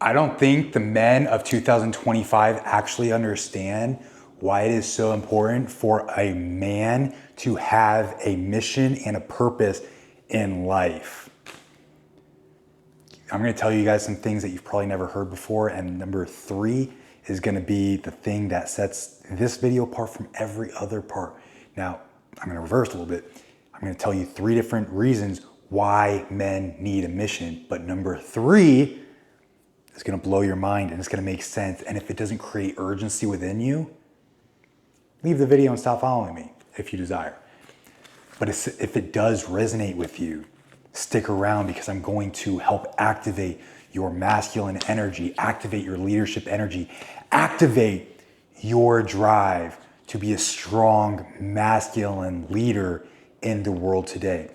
I don't think the men of 2025 actually understand why it is so important for a man to have a mission and a purpose in life. I'm going to tell you guys some things that you've probably never heard before, and number 3 is going to be the thing that sets this video apart from every other part. Now, I'm going to reverse a little bit. I'm going to tell you 3 different reasons why men need a mission, but number 3 is going to blow your mind and it's going to make sense. And if it doesn't create urgency within you, leave the video and stop following me if you desire. But if it does resonate with you, stick around, because I'm going to help activate your masculine energy, activate your leadership energy, activate your drive to be a strong masculine leader in the world today.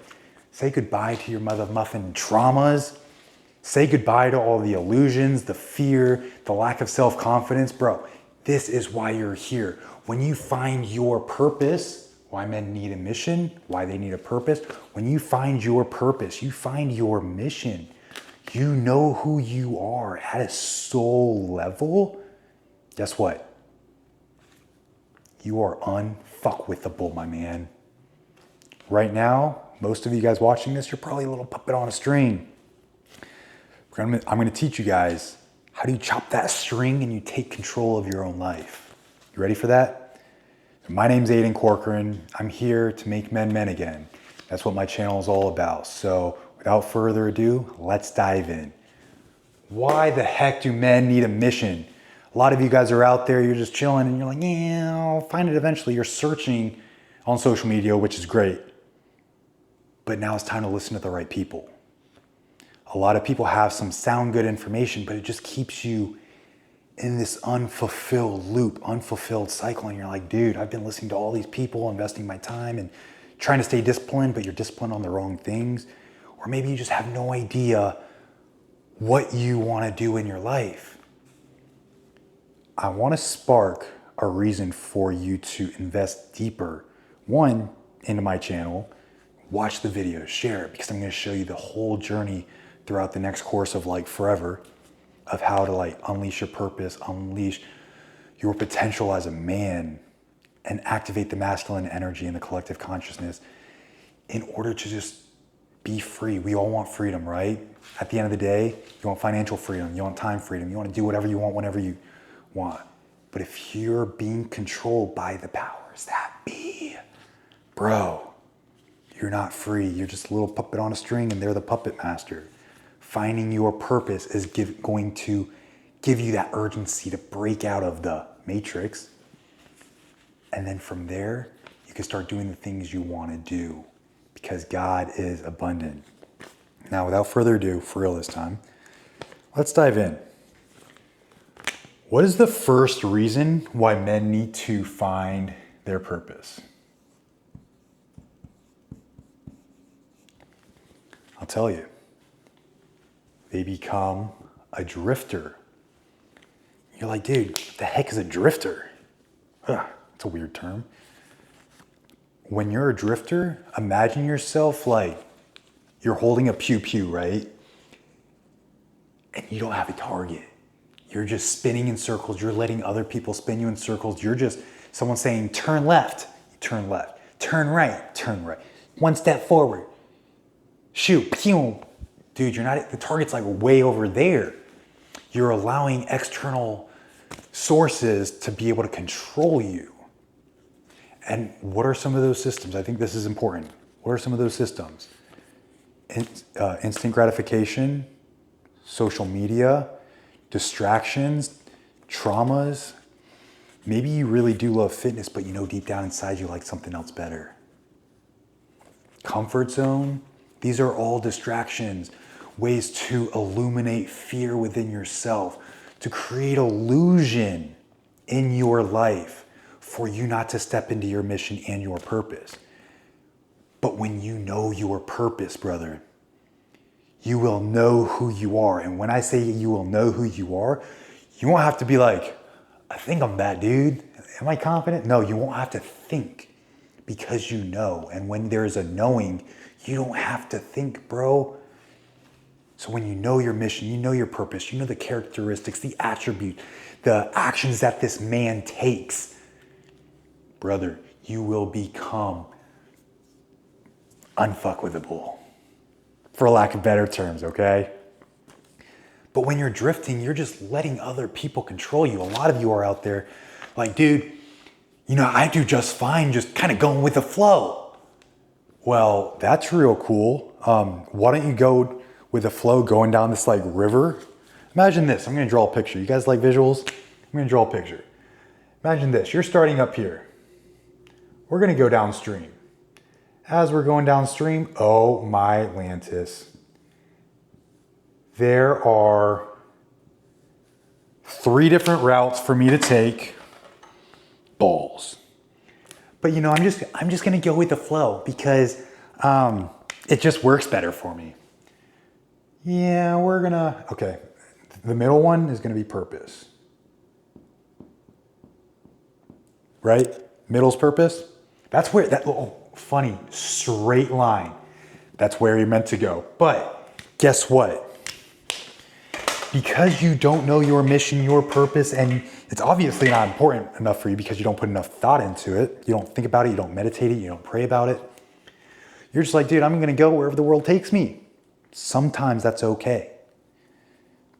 Say goodbye to your mother muffin traumas. Say goodbye to all the illusions, the fear, the lack of self-confidence. Bro, this is why you're here. When you find your purpose, why men need a mission, why they need a purpose. When you find your purpose, you find your mission, you know who you are at a soul level, guess what? You are unfuckwithable, my man. Right now, most of you guys watching this, you're probably a little puppet on a string. I'm going to teach you guys how do you chop that string and you take control of your own life. You ready for that? So my name's Aiden Corcoran. I'm here to make men men again. That's what my channel is all about. So without further ado, let's dive in. Why the heck do men need a mission? A lot of you guys are out there, you're just chilling and you're like, yeah, I'll find it eventually. You're searching on social media, which is great. But now it's time to listen to the right people. A lot of people have some sound good information, but it just keeps you in this unfulfilled loop, unfulfilled cycle. And you're like, dude, I've been listening to all these people, investing my time and trying to stay disciplined, but you're disciplined on the wrong things. Or maybe you just have no idea what you want to do in your life. I want to spark a reason for you to invest deeper. One, into my channel, watch the videos, share it, because I'm going to show you the whole journey throughout the next course of like forever of how to unleash your purpose, unleash your potential as a man, and activate the masculine energy and the collective consciousness in order to just be free. We all want freedom, right? At the end of the day, you want financial freedom, you want time freedom, you want to do whatever you want whenever you want. But if you're being controlled by the powers that be, bro, you're not free. You're just a little puppet on a string and they're the puppet master. Finding your purpose is going to give you that urgency to break out of the matrix. And then from there, you can start doing the things you want to do because God is abundant. Now, without further ado, for real this time, let's dive in. What is the first reason why men need to find their purpose? I'll tell you. They become a drifter. You're like, dude, what the heck is a drifter? Ugh, it's a weird term. When you're a drifter, imagine yourself like you're holding a pew-pew, right? And you don't have a target. You're just spinning in circles. You're letting other people spin you in circles. You're just someone saying, turn left, you turn left. Turn right, turn right. One step forward. Shoot, pew. Dude, you're not, the target's like way over there. You're allowing external sources to be able to control you. And what are some of those systems? I think this is important. What are some of those systems? Instant gratification, social media, distractions, traumas. Maybe you really do love fitness, but you know deep down inside you like something else better. Comfort zone. These are all distractions, ways to illuminate fear within yourself, to create illusion in your life for you not to step into your mission and your purpose. But when you know your purpose, brother, you will know who you are. And when I say you will know who you are, you won't have to be like, I think I'm that dude. Am I confident? No, you won't have to think because you know. And when there's a knowing, you don't have to think, bro. So when you know your mission, you know your purpose, you know the characteristics, the attribute, the actions that this man takes, brother, you will become unfuckwithable, for lack of better terms, okay? But when you're drifting, you're just letting other people control you. A lot of you are out there like, dude, I do just fine just kind of going with the flow. Well, that's real cool. Why don't you go with the flow going down this like river? Imagine this. I'm going to draw a picture. You guys like visuals? I'm going to draw a picture. Imagine this. You're starting up here. We're going to go downstream. As we're going downstream, oh my Atlantis. There are 3 different routes for me to take. Balls. But I'm just gonna go with the flow because it just works better for me. Yeah, okay. The middle one is gonna be purpose. Right? Middle's purpose. That's where funny, straight line. That's where you're meant to go. But guess what? Because you don't know your mission, your purpose, and it's obviously not important enough for you because you don't put enough thought into it. You don't think about it, you don't meditate it, you don't pray about it. You're just like, dude, I'm gonna go wherever the world takes me. Sometimes that's okay.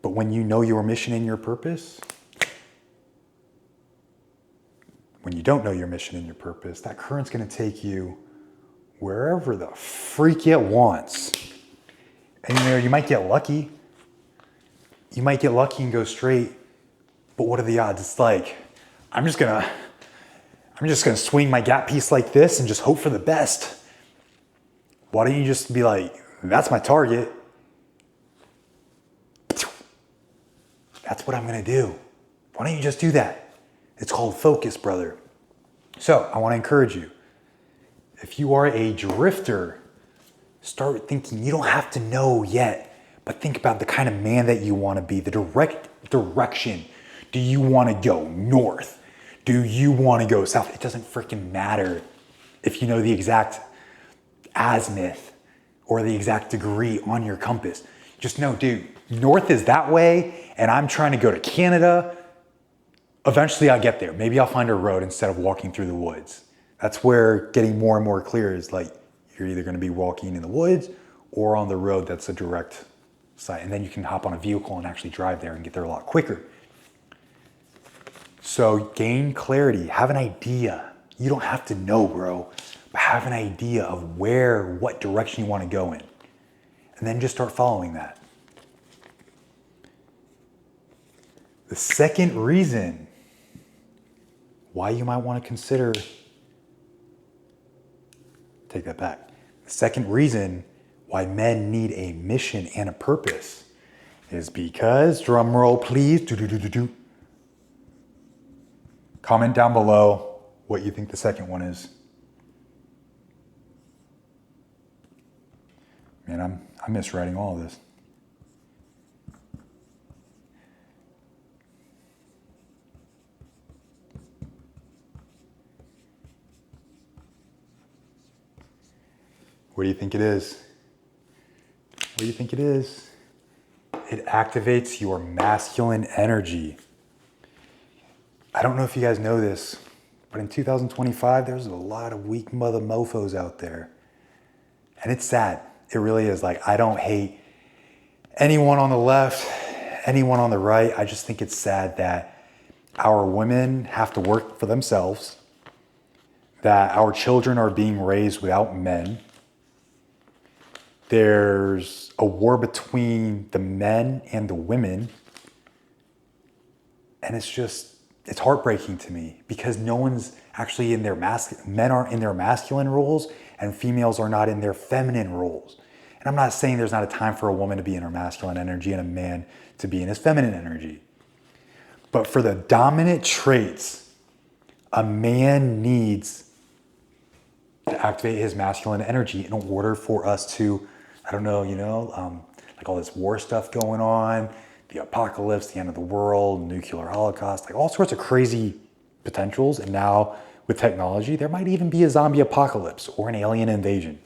But when you know your mission and your purpose, when you don't know your mission and your purpose, that current's gonna take you wherever the freak it wants. And you might get lucky. You might get lucky and go straight, but what are the odds? It's like, I'm just gonna swing my gap piece like this and just hope for the best. Why don't you just be like, that's my target. That's what I'm gonna do. Why don't you just do that? It's called focus, brother. So I wanna encourage you. If you are a drifter, start thinking, you don't have to know yet. But think about the kind of man that you want to be, the direction. Do you want to go north? Do you want to go south? It doesn't freaking matter if you know the exact azimuth or the exact degree on your compass. Just know, dude, north is that way, and I'm trying to go to Canada. Eventually I'll get there. Maybe I'll find a road instead of walking through the woods. That's where getting more and more clear is like, you're either going to be walking in the woods or on the road that's a direct site, and then you can hop on a vehicle and actually drive there and get there a lot quicker. So gain clarity, have an idea. You don't have to know, bro, but have an idea of what direction you want to go in. And then just start following that. The second reason why you might want to consider, take that back. The second reason why men need a mission and a purpose is because, drum roll please, comment down below what you think the second one is. Man, I'm miswriting all of this. What do you think it is? What do you think it is? It activates your masculine energy. I don't know if you guys know this, but in 2025, there's a lot of weak mother mofos out there. And it's sad. It really is. Like, I don't hate anyone on the left, anyone on the right. I just think it's sad that our women have to work for themselves, that our children are being raised without men. There's a war between the men and the women. And it's heartbreaking to me because no one's actually in their men aren't in their masculine roles and females are not in their feminine roles. And I'm not saying there's not a time for a woman to be in her masculine energy and a man to be in his feminine energy. But for the dominant traits, a man needs to activate his masculine energy in order for us to, like all this war stuff going on, the apocalypse, the end of the world, nuclear holocaust, like all sorts of crazy potentials. And now with technology, there might even be a zombie apocalypse or an alien invasion.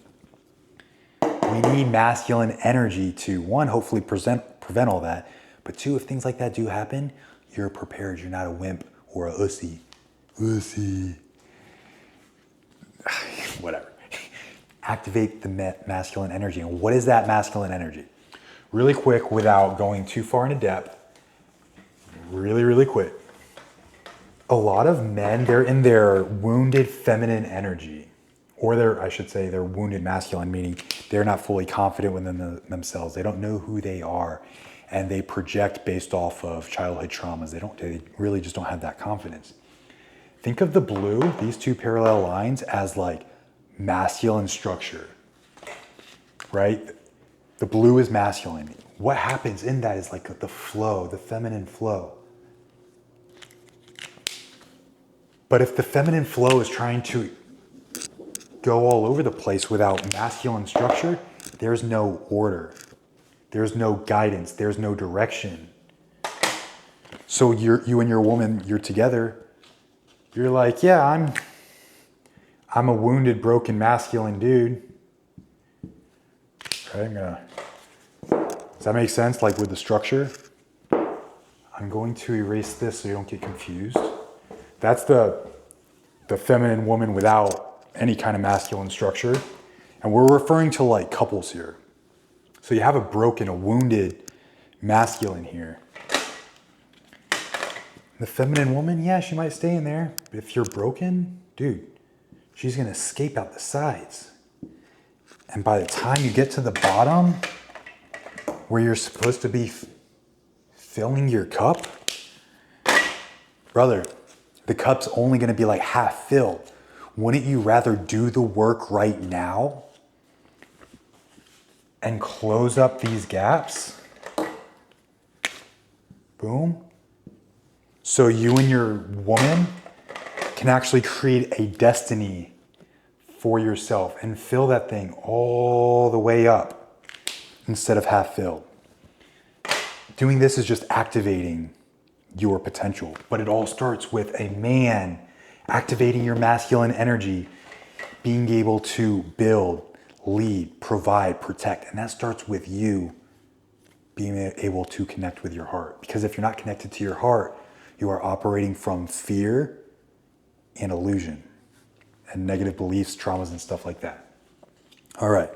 We need masculine energy to, one, hopefully prevent all that. But two, if things like that do happen, you're prepared. You're not a wimp or a ussy. Ussy. Whatever. Activate the masculine energy. And what is that masculine energy? Really quick, without going too far into depth. Really, really quick. A lot of men, they're in their wounded feminine energy. Or their wounded masculine, meaning they're not fully confident within themselves. They don't know who they are. And they project based off of childhood traumas. They really just don't have that confidence. Think of the blue, these two parallel lines, as like masculine structure, right? The blue is masculine. What happens in that is like the flow, the feminine flow. But if the feminine flow is trying to go all over the place without masculine structure, there's no order. There's no guidance. There's no direction. So you and your woman, you're together. You're like, yeah, I'm a wounded, broken, masculine dude. Okay, does that make sense? Like with the structure? I'm going to erase this so you don't get confused. That's the feminine woman without any kind of masculine structure. And we're referring to like couples here. So you have a wounded masculine here. The feminine woman, yeah, she might stay in there. But if you're broken, dude, she's going to escape out the sides. And by the time you get to the bottom, where you're supposed to be filling your cup, brother, the cup's only going to be like half filled. Wouldn't you rather do the work right now and close up these gaps? Boom. So you and your woman can actually create a destiny for yourself and fill that thing all the way up instead of half filled. Doing this is just activating your potential, but it all starts with a man activating your masculine energy, being able to build, lead, provide, protect. And that starts with you being able to connect with your heart. Because if you're not connected to your heart, you are operating from fear and illusion and negative beliefs, traumas, and stuff like that. All right,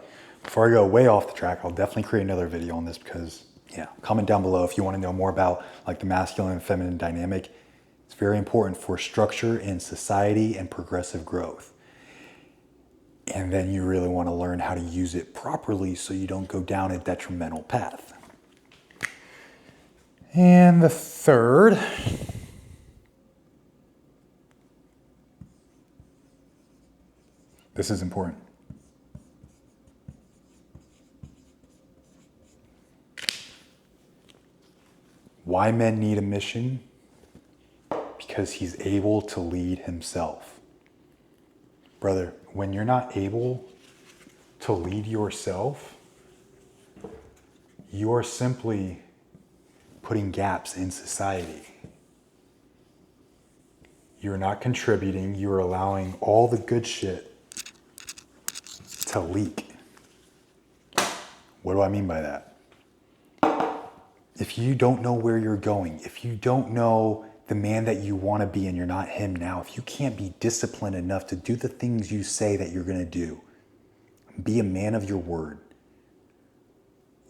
before I go way off the track, I'll definitely create another video on this because, yeah, comment down below if you want to know more about like the masculine and feminine dynamic. It's very important for structure in society and progressive growth. And then you really want to learn how to use it properly so you don't go down a detrimental path. And the third, this is important. Why men need a mission? Because he's able to lead himself. Brother, when you're not able to lead yourself, you are simply putting gaps in society. You're not contributing, you're allowing all the good shit to leak. What do I mean by that? If you don't know where you're going, if you don't know the man that you want to be and you're not him now, if you can't be disciplined enough to do the things you say that you're going to do, be a man of your word,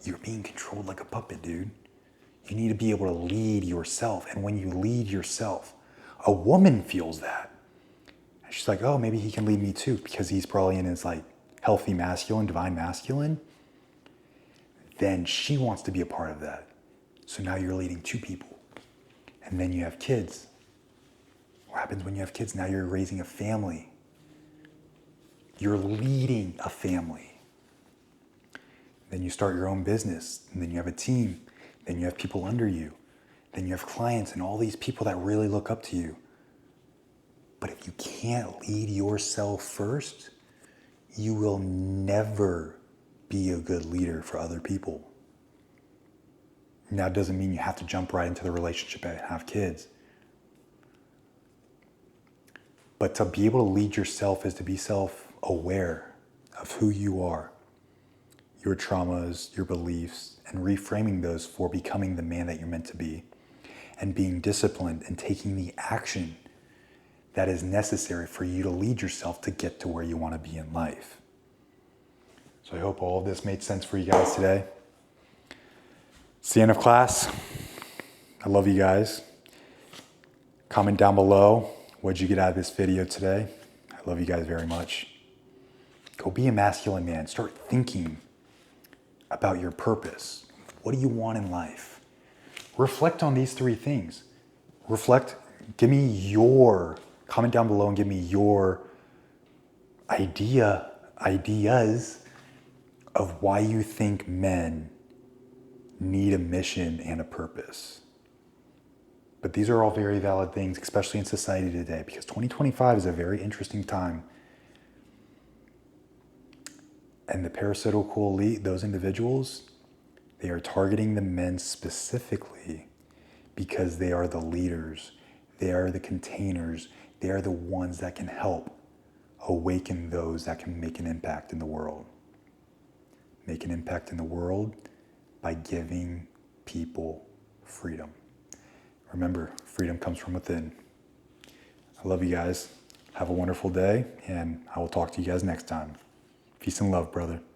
you're being controlled like a puppet, dude. You need to be able to lead yourself. And when you lead yourself, a woman feels that. And she's like, oh, maybe he can lead me too, because he's probably in his like healthy masculine, divine masculine. Then she wants to be a part of that. So now you're leading two people. And then you have kids. What happens when you have kids? Now you're raising a family. You're leading a family. Then you start your own business. And then you have a team. Then you have people under you. Then you have clients and all these people that really look up to you. But if you can't lead yourself first, you will never be a good leader for other people. Now, it doesn't mean you have to jump right into the relationship and have kids. But to be able to lead yourself is to be self-aware of who you are. your traumas, your beliefs, and reframing those for becoming the man that you're meant to be, and being disciplined and taking the action that is necessary for you to lead yourself to get to where you want to be in life. So I hope all of this made sense for you guys today. It's the end of class. I love you guys. Comment down below, what'd you get out of this video today? I love you guys very much. Go be a masculine man. Start thinking about your purpose. What do you want in life? Reflect on these 3 things. Reflect, comment down below and give me your ideas of why you think men need a mission and a purpose. But these are all very valid things, especially in society today, because 2025 is a very interesting time. And the parasitical elite, those individuals, they are targeting the men specifically because they are the leaders, they are the containers, they are the ones that can help awaken those that can make an impact in the world. Make an impact in the world by giving people freedom. Remember, freedom comes from within. I love you guys. Have a wonderful day, and I will talk to you guys next time. Peace and love, brother.